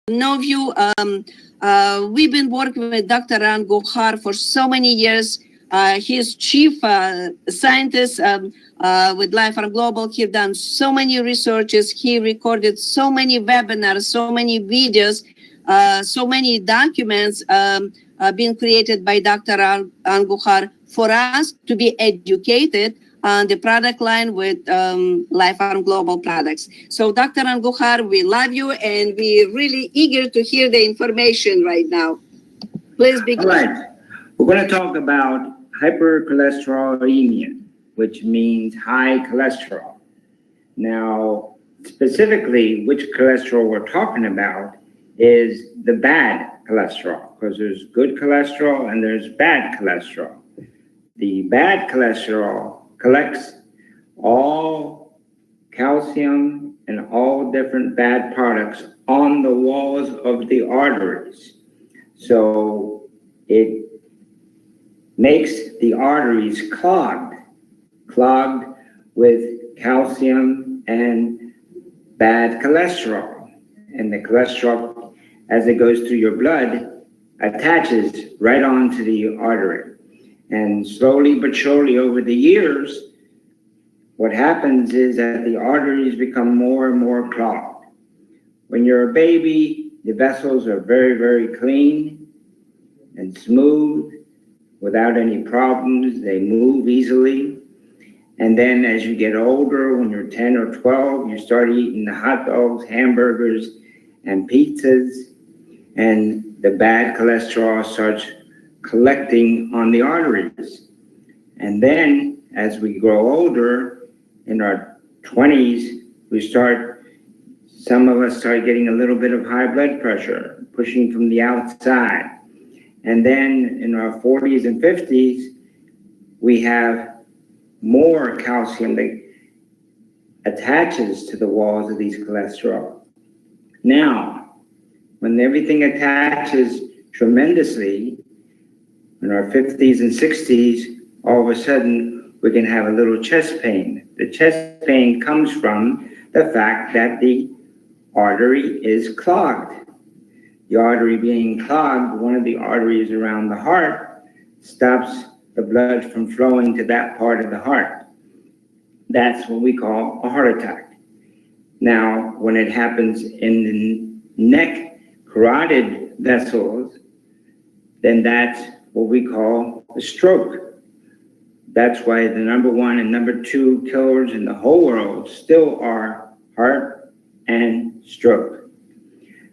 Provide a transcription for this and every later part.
know of you. We've been working with Dr. Andujar for so many years. He is chief scientist with Lifeline Global. He's done so many researches. He recorded so many webinars, so many videos, so many documents being created by Dr. Andujar for us to be educated on the product line with Lifeline Global products. So Dr. Andujar, we love you and we're really eager to hear the information right now. Please begin. All right. We're going to talk about hypercholesterolemia, which means high cholesterol. Now, specifically, which cholesterol we're talking about is the bad cholesterol, because there's good cholesterol and there's bad cholesterol. The bad cholesterol collects all calcium and all different bad products on the walls of the arteries. So it makes the arteries clogged with calcium and bad cholesterol. And the cholesterol, as it goes through your blood, attaches right onto the artery. And slowly but surely over the years, what happens is that the arteries become more and more clogged. When you're a baby, the vessels are very, very clean and smooth, without any problems. They move easily. And then as you get older, when you're 10 or 12, you start eating the hot dogs, hamburgers, and pizzas, and the bad cholesterol starts collecting on the arteries. And then as we grow older, in our 20s, some of us start getting a little bit of high blood pressure, pushing from the outside. And then in our 40s and 50s, we have more calcium that attaches to the walls of these cholesterol. Now, when everything attaches tremendously, in our 50s and 60s, all of a sudden, we can have a little chest pain. The chest pain comes from the fact that the artery is clogged. The artery being clogged, one of the arteries around the heart, stops the blood from flowing to that part of the heart. That's what we call a heart attack. Now, when it happens in the neck carotid vessels, then that's what we call a stroke. That's why the number one and number two killers in the whole world still are heart and stroke.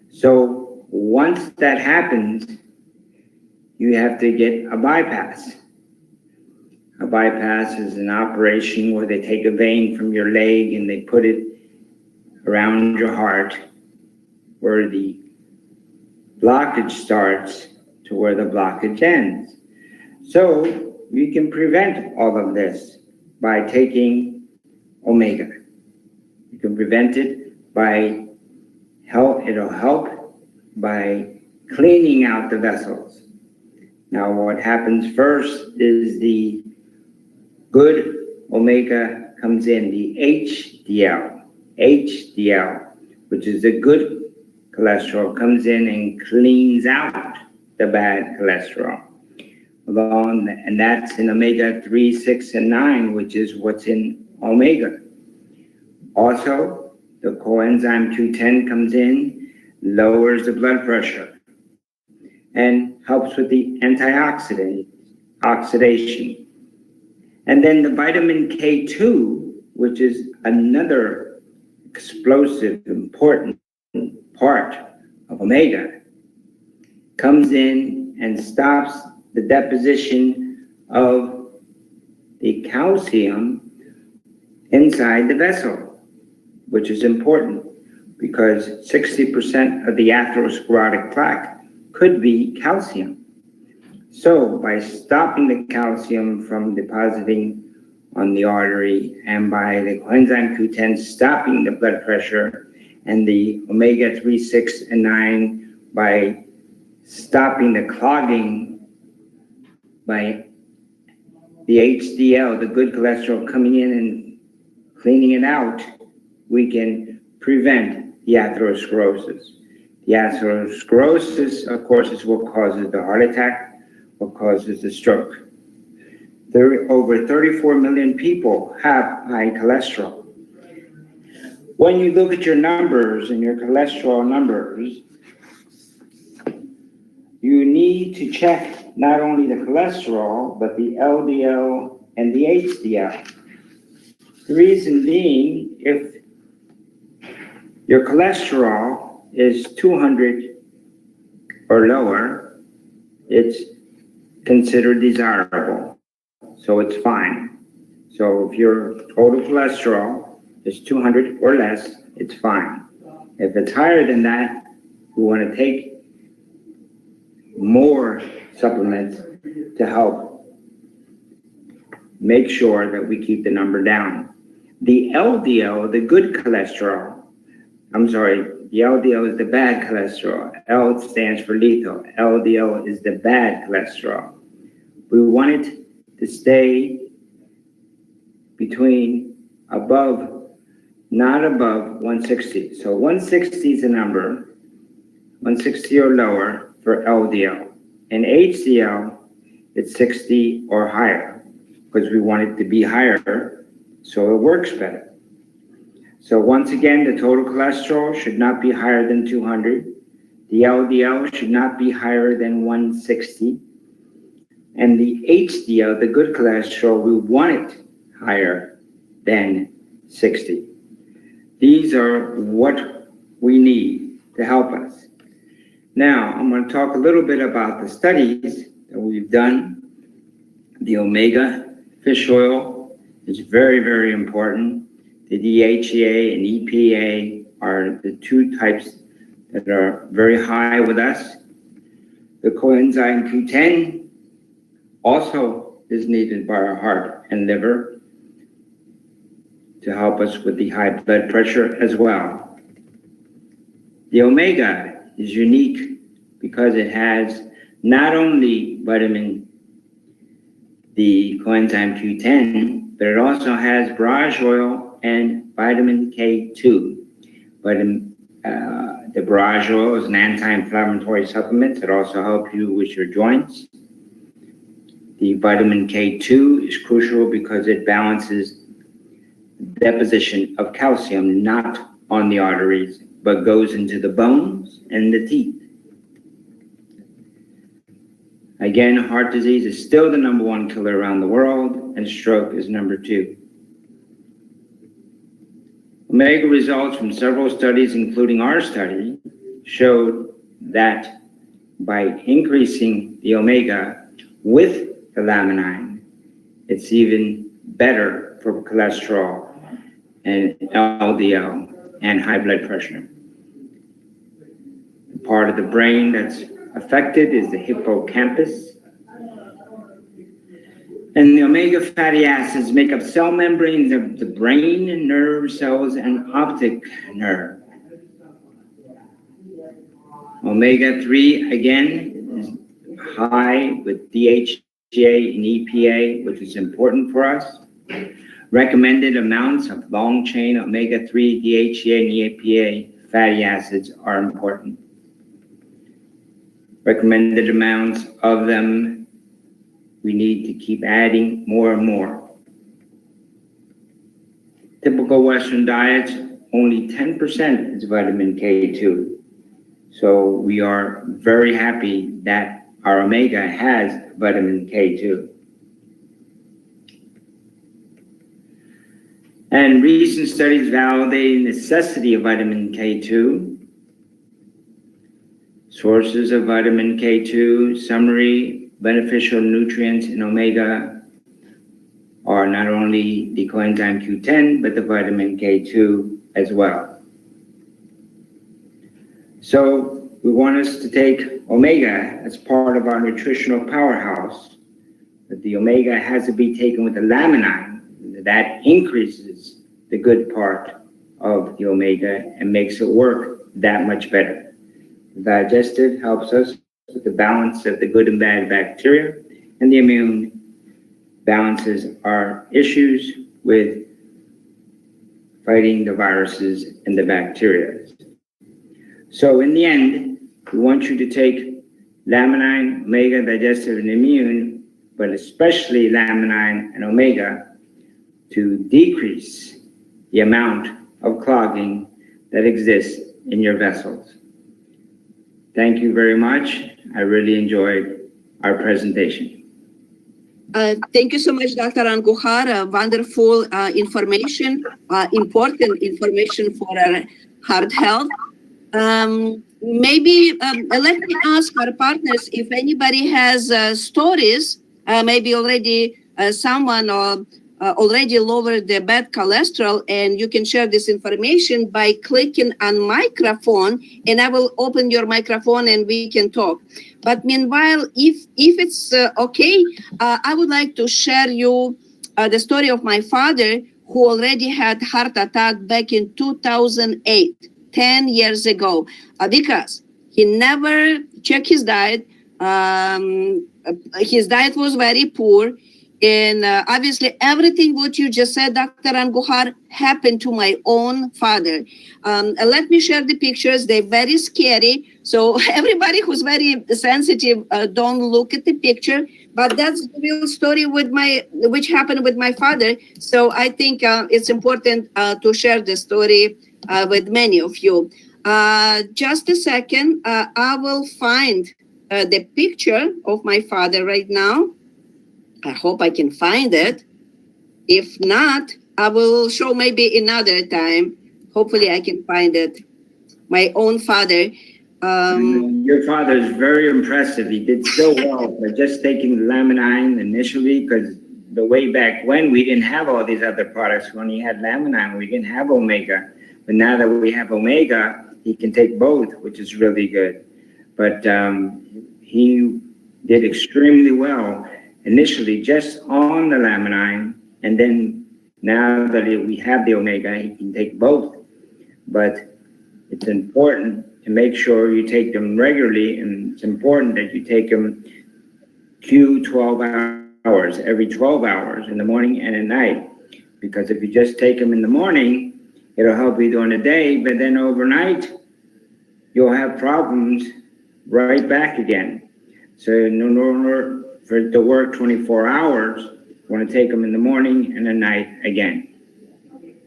So once that happens, you have to get a bypass. A bypass is an operation where they take a vein from your leg and they put it around your heart where the blockage starts to where the blockage ends. So you can prevent all of this by taking omega. You can prevent it by it'll help by cleaning out the vessels. Now what happens first is the good omega comes in, the HDL, which is the good cholesterol, comes in and cleans out the bad cholesterol. And that's in omega-3, 6, and 9, which is what's in omega. Also, the coenzyme Q10 comes in, lowers the blood pressure, and helps with the oxidation. And then the vitamin K2, which is another explosive, important part of omega, comes in and stops the deposition of the calcium inside the vessel, which is important because 60% of the atherosclerotic plaque could be calcium. So by stopping the calcium from depositing on the artery and by the coenzyme Q10 stopping the blood pressure and the omega-3, 6, and 9 by stopping the clogging by the HDL, the good cholesterol, coming in and cleaning it out, we can prevent the atherosclerosis. The atherosclerosis, of course, is what causes the heart attack, what causes the stroke. Over 34 million people have high cholesterol. When you look at your numbers and your cholesterol numbers, you need to check not only the cholesterol, but the LDL and the HDL. The reason being, if your cholesterol is 200 or lower, it's considered desirable, so it's fine. So if your total cholesterol is 200 or less, it's fine. If it's higher than that, we want to take more supplements to help make sure that we keep the number down. The LDL, the good cholesterol, the LDL is the bad cholesterol. L stands for lethal. LDL is the bad cholesterol. We want it to stay between not above 160. So 160 is the number, 160 or lower for LDL. And HDL, it's 60 or higher, because we want it to be higher so it works better. So once again, the total cholesterol should not be higher than 200. The LDL should not be higher than 160. And the HDL, the good cholesterol, we want it higher than 60. These are what we need to help us. Now, I'm going to talk a little bit about the studies that we've done. The omega fish oil is very, very important. The DHEA and EPA are the two types that are very high with us. The coenzyme Q10 also is needed by our heart and liver to help us with the high blood pressure as well. The omega is unique because it has not only the coenzyme Q10, but it also has borage oil and vitamin K2. The borage oil is an anti-inflammatory supplement that also helps you with your joints. The vitamin K2 is crucial because it balances deposition of calcium, not on the arteries, but goes into the bones and the teeth. Again, heart disease is still the #1 killer around the world, and stroke is #2. Omega results from several studies, including our study, showed that by increasing the omega with the laminine, it's even better for cholesterol and LDL and high blood pressure. The part of the brain that's affected is the hippocampus. And the omega fatty acids make up cell membranes of the brain, nerve cells, and optic nerve. Omega-3, again, is high with DHEA and EPA, which is important for us. Recommended amounts of long-chain omega-3, DHEA, and EPA fatty acids are important. Recommended amounts of them, we need to keep adding more and more. Typical Western diets, only 10% is vitamin K2. So we are very happy that our omega has vitamin K2. And recent studies validate the necessity of vitamin K2. Sources of vitamin K2, summary, beneficial nutrients in omega are not only the coenzyme Q10, but the vitamin K2 as well. So we want us to take omega as part of our nutritional powerhouse, but the omega has to be taken with the laminine. That increases the good part of the omega and makes it work that much better. The digestive helps us with the balance of the good and bad bacteria, and the immune balances our issues with fighting the viruses and the bacteria. So in the end, we want you to take Laminine, Omega, digestive and immune, but especially Laminine and Omega to decrease the amount of clogging that exists in your vessels. Thank you very much. I really enjoyed our presentation. Thank you so much, Dr. Andujar. Wonderful information, important information for our heart health. Maybe let me ask our partners if anybody has stories, maybe already someone already lowered their bad cholesterol, and you can share this information by clicking on microphone, and I will open your microphone and we can talk. But meanwhile, if it's okay, I would like to share you the story of my father, who already had heart attack back in 2008, 10 years ago, because he never checked his diet. His diet was very poor. And obviously, everything what you just said, Dr. Andujar, happened to my own father. Let me share the pictures. They're very scary. So everybody who's very sensitive, don't look at the picture. But that's the real story which happened with my father. So I think it's important to share the story with many of you. Just a second. I will find the picture of my father right now. I hope I can find it. If not, I will show maybe another time. Hopefully I can find it. My own father. Your father is very impressive. He did so well by just taking the Laminine initially, because the way back when we didn't have all these other products. When he had Laminine, we didn't have Omega. But now that we have Omega, he can take both, which is really good. But he did extremely well initially just on the Laminine, and then now that we have the Omega, he can take both. But it's important to make sure you take them regularly, and it's important that you take them Q12 hours, every 12 hours in the morning and at night. Because if you just take them in the morning, it'll help you during the day, but then overnight, you'll have problems right back again. So in order for it to work 24 hours, you want to take them in the morning and at night again.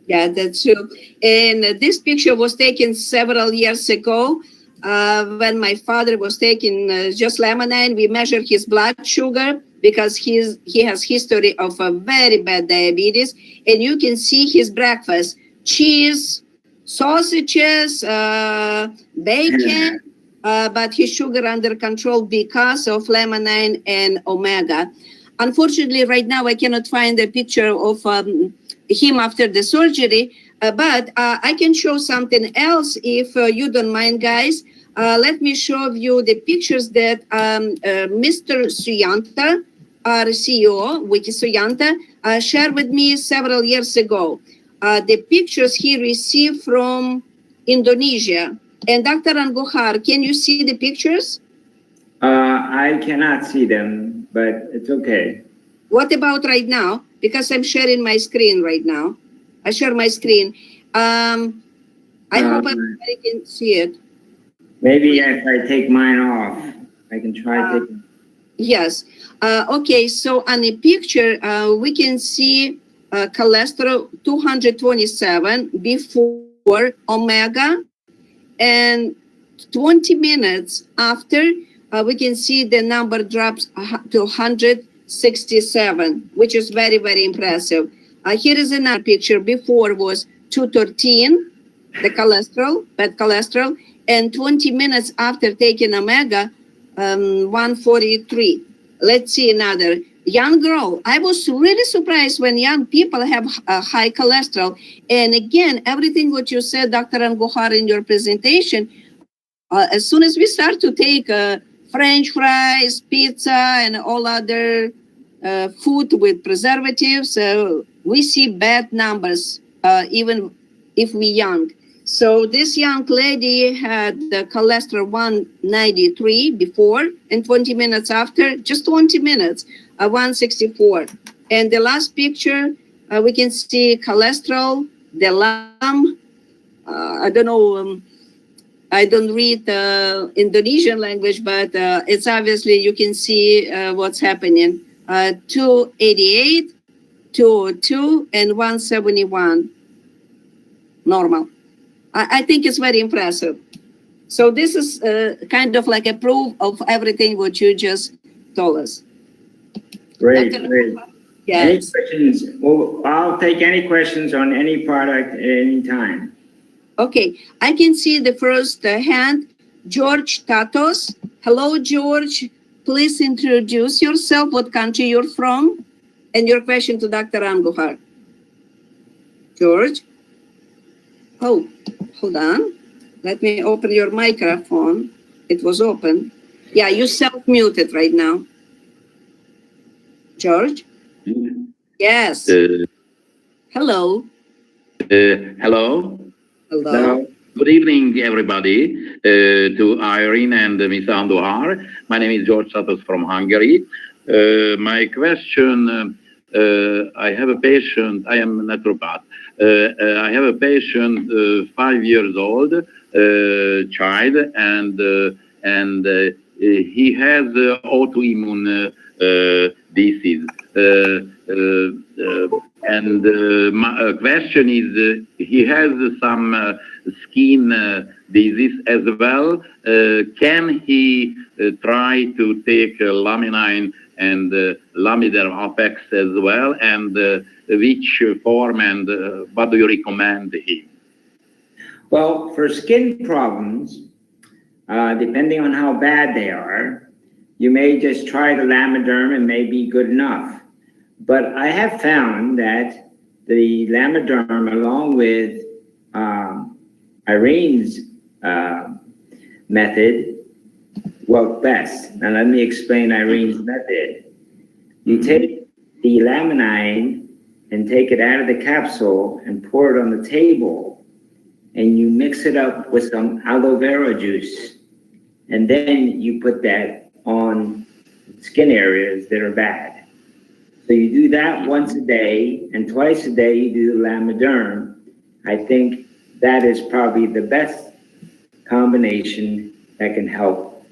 Yeah, that's true. And this picture was taken several years ago when my father was taking just Laminine. We measured his blood sugar because he has history of a very bad diabetes. And you can see his breakfast: cheese, sausages, bacon, but his sugar under control because of Laminine and Omega. Unfortunately, right now I cannot find a picture of him after the surgery, but I can show something else if you don't mind, guys. Let me show you the pictures that Mr. Suyanta, our CEO, which is Suyanta, shared with me several years ago. The pictures he received from Indonesia. And Dr. Andujar, can you see the pictures? I cannot see them, but it's okay. What about right now? Because I'm sharing my screen right now. I share my screen. I hope everybody can see it. Maybe if I take mine off, I can try taking. Yes. Okay, so on the picture, we can see cholesterol 227 before Omega, and 20 minutes after, we can see the number drops to 167, which is very, very impressive. Here is another picture. Before was 213, the cholesterol, bad cholesterol, and 20 minutes after taking Omega, 143. Let's see another. Young girl. I was really surprised when young people have high cholesterol. And again, everything what you said, Dr. Andujar, in your presentation, as soon as we start to take French fries, pizza, and all other food with preservatives, we see bad numbers, even if we young. So this young lady had the cholesterol 193 before, and 20 minutes after, just 20 minutes, 164. And the last picture, we can see cholesterol, the lump, I don't know, I don't read Indonesian language, but it's obviously you can see what's happening. 288, 202, and 171. Normal. I think it's very impressive. So this is kind of like a proof of everything what you just told us. Great, great. Yes. Any questions? Well, I'll take any questions on any product at any time. Okay, I can see the first hand, George Tatos. Hello, George. Please introduce yourself, what country you're from, and your question to Dr. Andujar. George? Oh, hold on. Let me open your microphone. It was open. Yeah, you self-muted right now. George? Yes. Hello. Hello. Hello. Good evening, everybody, to Irene and Ms. Andujar. My name is George Satos from Hungary. My question, I have a patient, I am a naturopath. I have a patient, 5 years old, child, and he has autoimmune disease. And my question is, he has some skin disease as well. Can he try to take Laminine and Lamiderm Apex as well? And which form and what do you recommend him? Well, for skin problems, depending on how bad they are, you may just try the Lamiderm and may be good enough. But I have found that the Lamiderm, along with Irene's method, work best. Now let me explain Irene's method. You take the Laminine and take it out of the capsule and pour it on the table, and you mix it up with some aloe vera juice, and then you put that on skin areas that are bad. So you do that once a day, and twice a day you do the Lamiderm. I think that is probably the best combination that can help.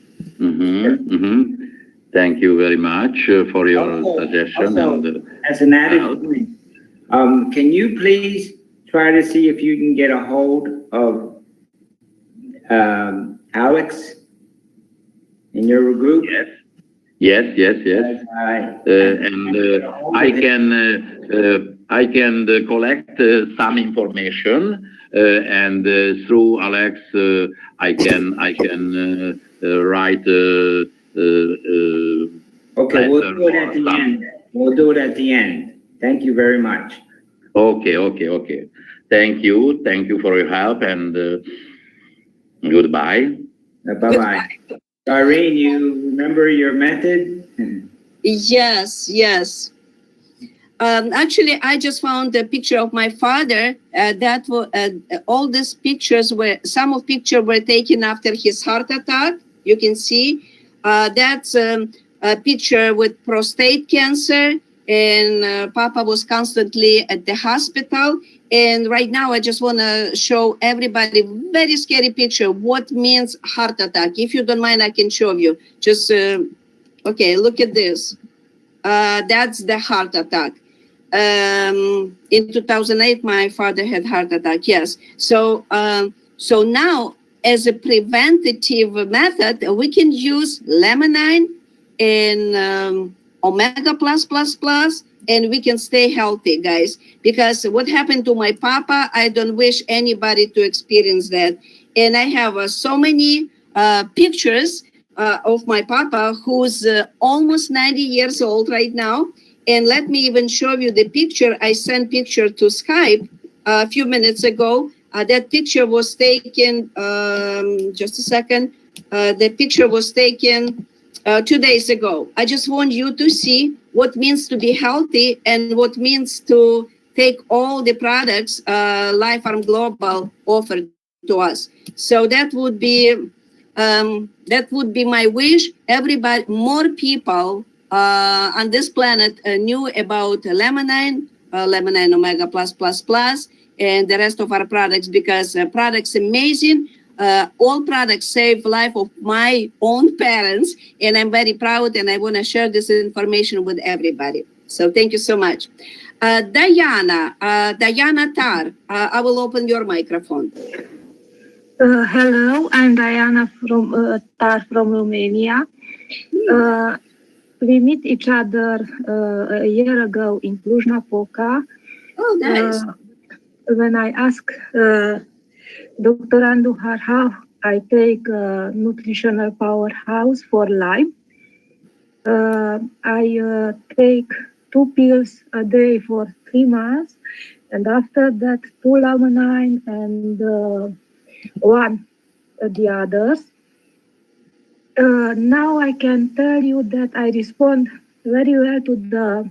Thank you very much for your suggestion. Also, as an added point, can you please try to see if you can get a hold of Alex in your group? Yes. Yes. And I can collect some information, and through Alex, I can write. Okay, we'll do it at the end. We'll do it at the end. Thank you very much. Okay. Thank you for your help, and goodbye. Bye-bye. Irene, you remember your method? Yes. Actually, I just found a picture of my father. That all these pictures some of pictures were taken after his heart attack. You can see that's a picture with prostate cancer, and Papa was constantly at the hospital. And right now, I just want to show everybody very scary picture. What means heart attack? If you don't mind, I can show you. Just okay. Look at this. That's the heart attack. In 2008, my father had heart attack. Yes. So now, as a preventative method, we can use Laminine and Omega plus, and we can stay healthy, guys. Because what happened to my papa, I don't wish anybody to experience that. And I have so many pictures of my papa, who's almost 90 years old right now. And let me even show you the picture. I sent picture to Skype a few minutes ago. That picture was taken, just a second. The picture was taken 2 days ago. I just want you to see what means to be healthy and what means to take all the products Life Farm Global offered to us. So that would be my wish. Everybody, more people on this planet knew about Laminine, Laminine Omega plus, and the rest of our products, because products amazing. all products saved life of my own parents, and I'm very proud, and I want to share this information with everybody. So thank you so much. Diana Tar, I will open your microphone. Hello, I'm Diana from Tar from Romania. We met each other a year ago in Cluj-Napoca. Oh, nice. When I asked Dr. Andujar how I take nutritional powerhouse for life, I take 2 pills a day for 3 months, and after that 2 Laminine and 1 the others. Now I can tell you that I respond very well to the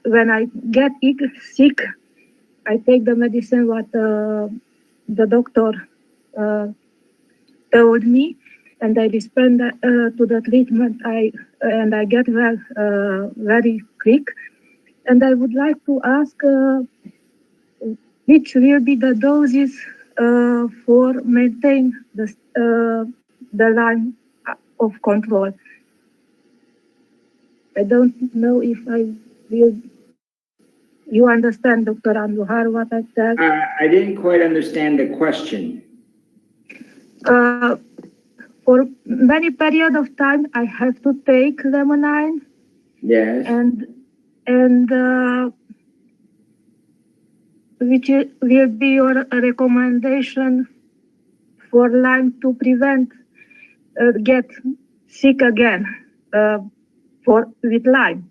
when I get sick, I take the medicine what the doctor told me, and I respond to the treatment. I get well very quick. And I would like to ask which will be the doses for maintain the line of control. I don't know if I will. You understand, Dr. Andujar, what I said? I didn't quite understand the question. For many period of time, I have to take Laminine. Yes. And which will be your recommendation for Lyme to prevent get sick again with Lyme?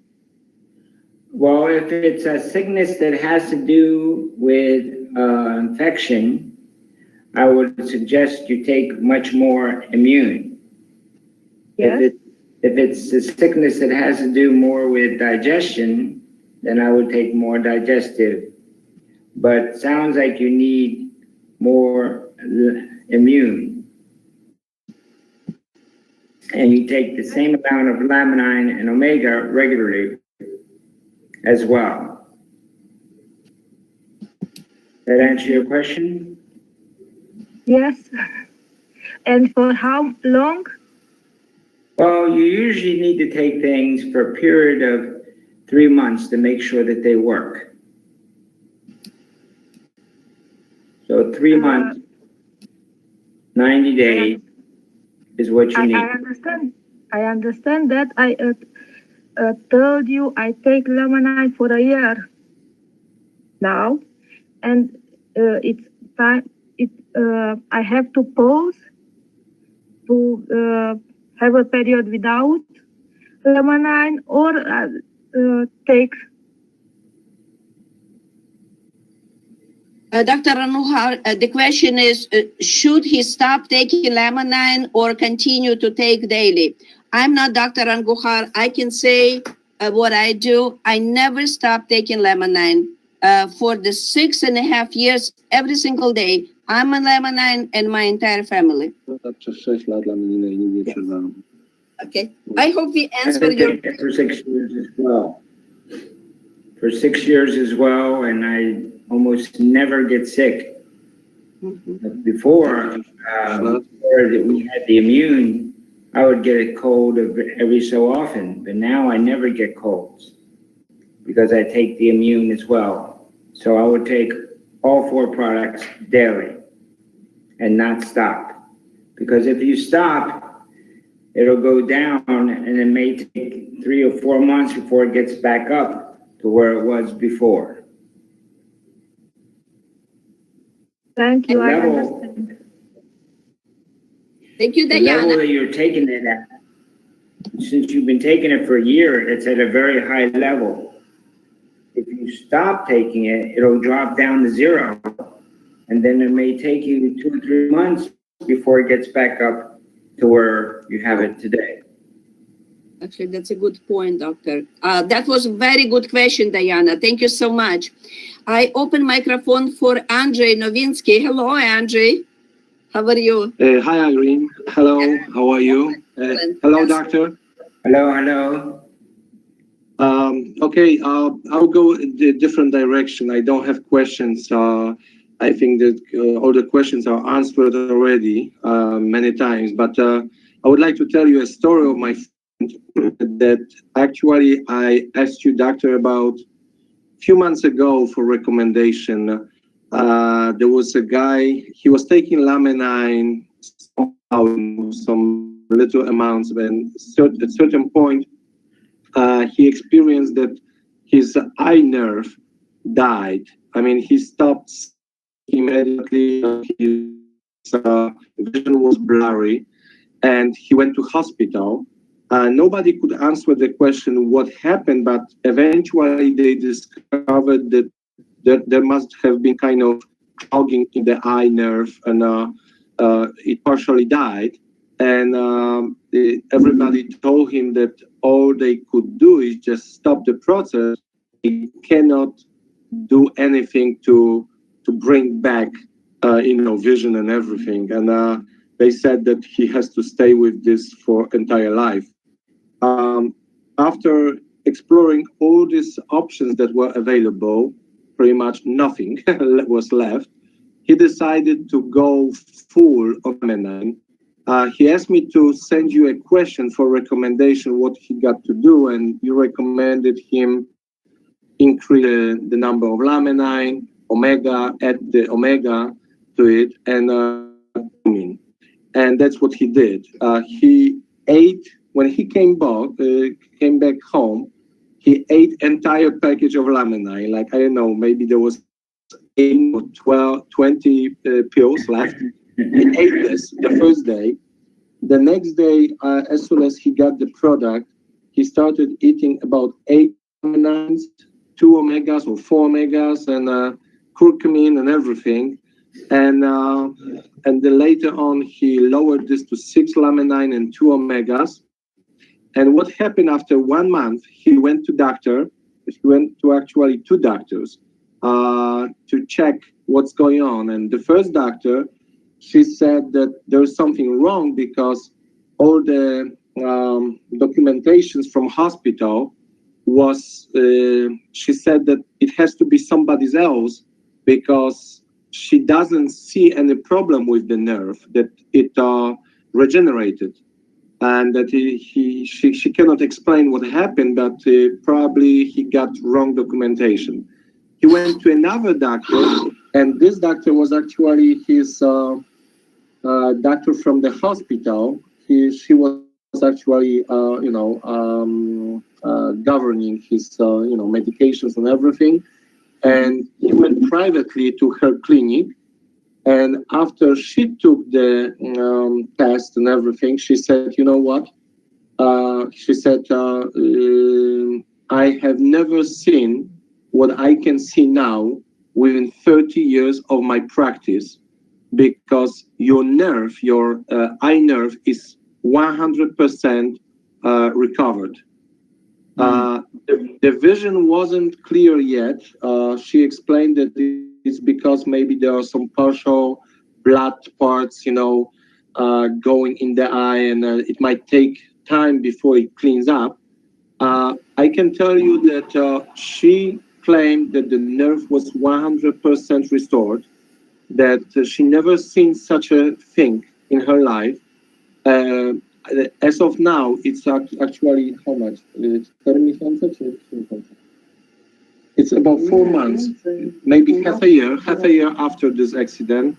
Well, if it's a sickness that has to do with infection, I would suggest you take much more immune. Yes. If it's a sickness that has to do more with digestion, then I would take more digestive. But sounds like you need more immune. And you take the same amount of Laminine and Omega regularly as well. That answer your question? Yes. And for how long? Well, you usually need to take things for a period of 3 months to make sure that they work. So 3 months, 90 days is what you need. I understand that. I told you I take Laminine for a year now, and it's time. I have to pause to have a period without Laminine or take. Dr. Andujar, the question is, should he stop taking Laminine or continue to take daily? I'm not Dr. Andujar. I can say what I do. I never stop taking Laminine. For the 6.5 years, every single day, I'm on Laminine and my entire family. Okay. I hope we answered your question. For 6 years as well. For 6 years as well, and I almost never get sick. Mm-hmm. Before that we had the immune, I would get a cold every so often, but now I never get colds because I take the immune as well. So I would take all 4 products daily and not stop. Because if you stop, it'll go down and it may take 3 or 4 months before it gets back up to where it was before. Thank you. I understand. Thank you, The Diana. level that you're taking it at, since you've been taking it for a year, it's at a very high level. If you stop taking it, it'll drop down to 0. And then it may take you 2 or 3 months before it gets back up to where you have it today. Actually, that's a good point, Doctor. That was a very good question, Diana. Thank you so much. I open microphone for Andrzej Nowinski. Hello, Andrzej. How are you? Hi, Irene. Hello, how are you? Hello, doctor. Hello. Okay, I'll go in a different direction. I don't have questions. I think that all the questions are answered already many times, but I would like to tell you a story of my friend that actually I asked you, doctor, about a few months ago for recommendation. There was a guy, he was taking Laminine, some little amounts, and at a certain point, he experienced that his eye nerve died. I mean, he stopped immediately, his vision was blurry, and he went to hospital. Nobody could answer the question what happened, but eventually they discovered that there must have been kind of clogging in the eye nerve, and it partially died. And everybody told him that all they could do is just stop the process. They cannot do anything to bring back, vision and everything. And they said that he has to stay with this for entire life. After exploring all these options that were available, pretty much nothing was left. He decided to go full on Laminine. He asked me to send you a question for recommendation, what he got to do, and you recommended him increase the number of Laminine, omega, add the omega to it, and that's what he did. He ate, when he came back home, he ate entire package of Laminine, like, I don't know, maybe there was 8 or 12, 20 pills left. He ate this the first day. The next day, as soon as he got the product, he started eating about 8 Laminines, 2 omegas or 4 omegas, and curcumin and everything. And then later on, he lowered this to 6 Laminine and 2 omegas. And what happened after 1 month, he went to doctor. He went to actually 2 doctors to check what's going on. And the first doctor, she said that there's something wrong because all the documentations from hospital was, she said that it has to be somebody else because she doesn't see any problem with the nerve, that it regenerated. And that she cannot explain what happened, but probably he got wrong documentation. He went to another doctor, and this doctor was actually his doctor from the hospital. She was actually, governing his, medications and everything. And he went privately to her clinic. And after she took the test and everything, she said, you know what? She said, I have never seen what I can see now within 30 years of my practice, because your nerve, your eye nerve is 100% recovered. The vision wasn't clear yet. She explained that it's because maybe there are some partial blood parts, going in the eye, and it might take time before it cleans up. I can tell you that she claimed that the nerve was 100% restored, that she never seen such a thing in her life. As of now, it's actually how much? It's about 4 months, maybe half a year after this accident,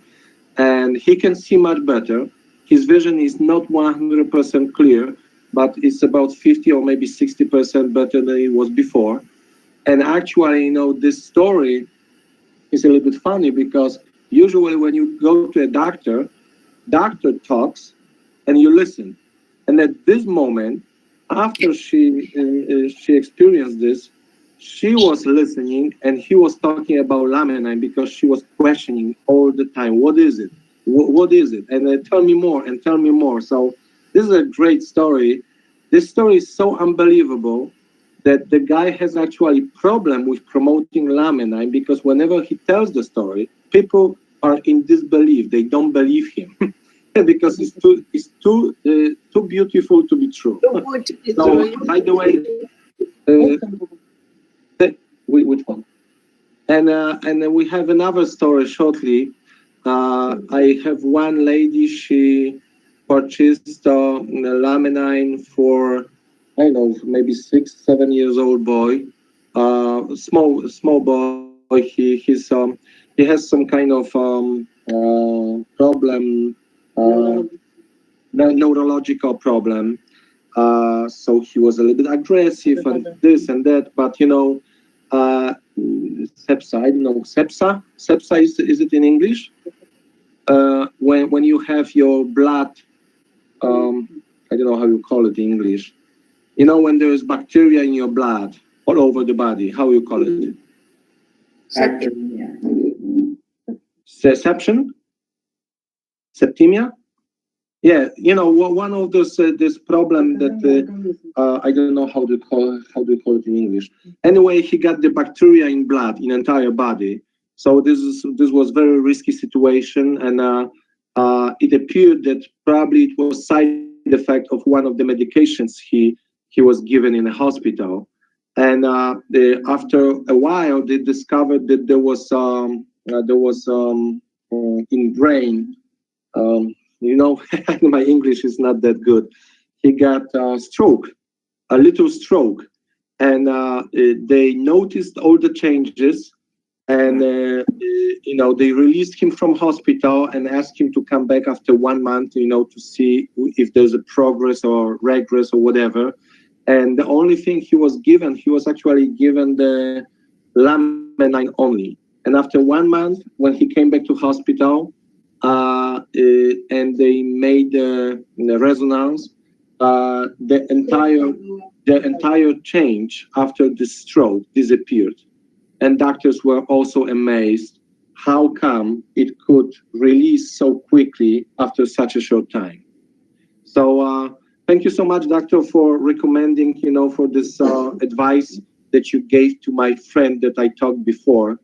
and he can see much better. His vision is not 100% clear, but it's about 50 or maybe 60% better than it was before. And actually, this story is a little bit funny because usually when you go to a doctor talks and you listen. And at this moment, after she experienced this, she was listening and he was talking about Laminine because she was questioning all the time, what is it? What is it? And tell me more and tell me more. So this is a great story. This story is so unbelievable that the guy has actually problem with promoting Laminine because whenever he tells the story, people are in disbelief. They don't believe him because it's too beautiful to be true. So, by the way, which one? And then we have another story shortly. I have one lady, she purchased Laminine for, I don't know, maybe 6-7 years old boy, small boy. He has some kind of problem, neurological problem. So he was a little bit aggressive and this and that, but sepsa, I don't know, sepsa is it in English? When you have your blood, I don't know how you call it in English. When there is bacteria in your blood all over the body, how you call it? Seption? Septemia? Yeah, one of those this problem that I don't know how do you call it in English. Anyway, he got the bacteria in blood in entire body. So this was very risky situation, and it appeared that probably it was side effect of one of the medications he was given in a hospital. And after a while, they discovered that there was in brain. My English is not that good. He got a little stroke, and they noticed all the changes, and they released him from hospital and asked him to come back after 1 month, to see if there's a progress or regress or whatever. And the only thing he was actually given the Laminine only. And after 1 month, when he came back to hospital, and they made the resonance, the entire change after the stroke disappeared. And doctors were also amazed how come it could release so quickly after such a short time. So thank you so much, doctor, for recommending, for this advice that you gave to my friend that I talked before,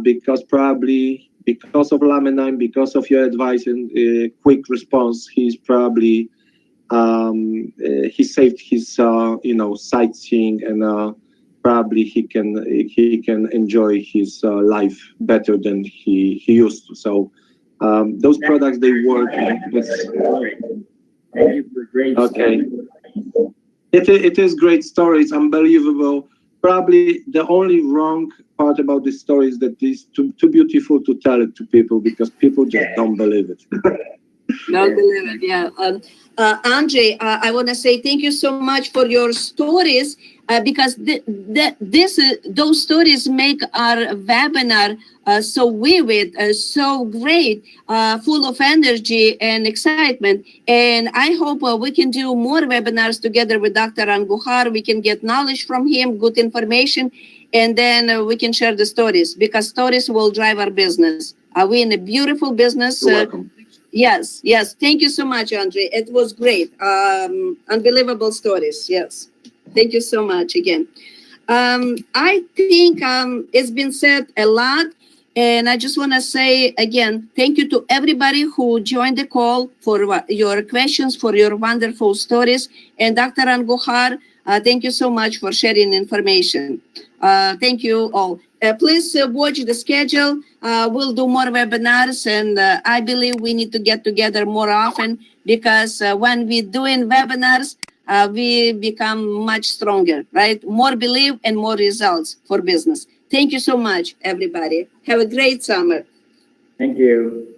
because probably because of Laminine, because of your advice and quick response, he's probably he saved his sightseeing, and probably he can enjoy his life better than he used to. So those products, they work. Thank you for great okay. It is great story. It's unbelievable. Probably the only wrong part about this story is that it's too beautiful to tell it to people, because people just don't believe it. Don't believe it, yeah. Andrzej, I want to say thank you so much for your stories, because those stories make our webinar so vivid, so great, full of energy and excitement. And I hope we can do more webinars together with Dr. Andujar. We can get knowledge from him, good information, and then we can share the stories, because stories will drive our business. Are we in a beautiful business? You're welcome. Yes. Thank you so much, Andrzej. It was great. Unbelievable stories. Yes. Thank you so much again. I think it's been said a lot, and I just want to say again, thank you to everybody who joined the call, for your questions, for your wonderful stories. And Dr. Andujar, thank you so much for sharing information. Thank you all. Please watch the schedule. We'll do more webinars, and I believe we need to get together more often, because when we're doing webinars, we become much stronger, right? More belief and more results for business. Thank you so much, everybody. Have a great summer. Thank you.